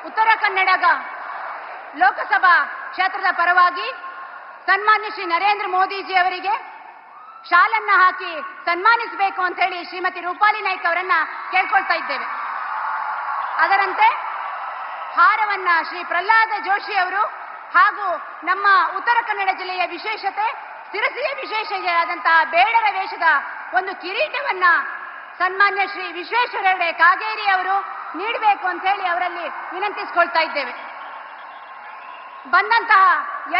ಉತ್ತರ ಕನ್ನಡ ಲೋಕಸಭಾ ಕ್ಷೇತ್ರದ ಪರವಾಗಿ ಸನ್ಮಾನ್ಯ ಶ್ರೀ ನರೇಂದ್ರ ಮೋದಿಜಿ ಅವರಿಗೆ ಶಾಲನ್ನ ಹಾಕಿ ಸನ್ಮಾನಿಸಬೇಕು ಅಂತ ಹೇಳಿ ಶ್ರೀಮತಿ ರೂಪಾಲಿ ನಾಯ್ಕ ಅವರನ್ನ ಕೇಳ್ಕೊಳ್ತಾ ಇದ್ದೇವೆ. ಅದರಂತೆ ಹಾರವನ್ನ ಶ್ರೀ ಪ್ರಹ್ಲಾದ ಜೋಶಿ ಅವರು ಹಾಗೂ ನಮ್ಮ ಉತ್ತರ ಕನ್ನಡ ಜಿಲ್ಲೆಯ ವಿಶೇಷತೆ ಸಿರಸಿಯ ವಿಶೇಷತೆಯಾದಂತಹ ಬೇಡರ ವೇಷದ ಒಂದು ಕಿರೀಟವನ್ನ ಸನ್ಮಾನ್ಯ ಶ್ರೀ ವಿಶ್ವೇಶ್ವರ ಹೆಗಡೆ ಕಾಗೇರಿ ಅವರು ನೀಡಬೇಕು ಅಂತ ಹೇಳಿ ಅವರಲ್ಲಿ ವಿನಂತಿಸಿಕೊಳ್ತಾ ಇದ್ದೇವೆ. ಬಂದಂತಹ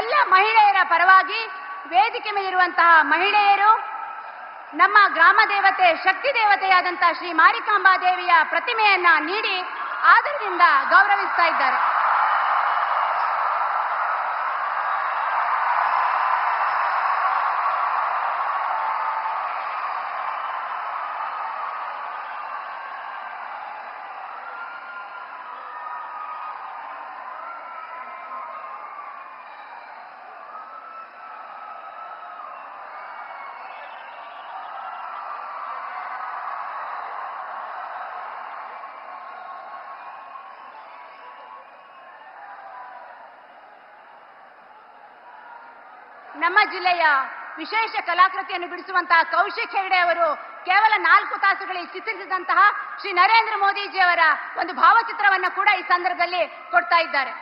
ಎಲ್ಲ ಮಹಿಳೆಯರ ಪರವಾಗಿ ವೇದಿಕೆ ಮೇಲಿರುವಂತಹ ಮಹಿಳೆಯರು ನಮ್ಮ ಗ್ರಾಮ ದೇವತೆ ಶಕ್ತಿ ದೇವತೆಯಾದಂತಹ ಶ್ರೀ ಮಾರಿಕಾಂಬಾ ದೇವಿಯ ಪ್ರತಿಮೆಯನ್ನ ನೀಡಿ ಆದರದಿಂದ ಗೌರವಿಸ್ತಾ ಇದ್ದಾರೆ. ನಮ್ಮ ಜಿಲ್ಲೆಯ ವಿಶೇಷ ಕಲಾಕೃತಿಯನ್ನು ಬಿಡಿಸುವಂತಹ ಕೌಶಿಕ್ ಹೆಗಡೆ ಅವರು ಕೇವಲ 4 ತಾಸುಗಳಿಗೆ ಚಿತ್ರಿಸಿದಂತಹ ಶ್ರೀ ನರೇಂದ್ರ ಮೋದಿಜಿ ಅವರ ಒಂದು ಭಾವಚಿತ್ರವನ್ನು ಕೂಡ ಈ ಸಂದರ್ಭದಲ್ಲಿ ಕೊಡ್ತಾ ಇದ್ದಾರೆ.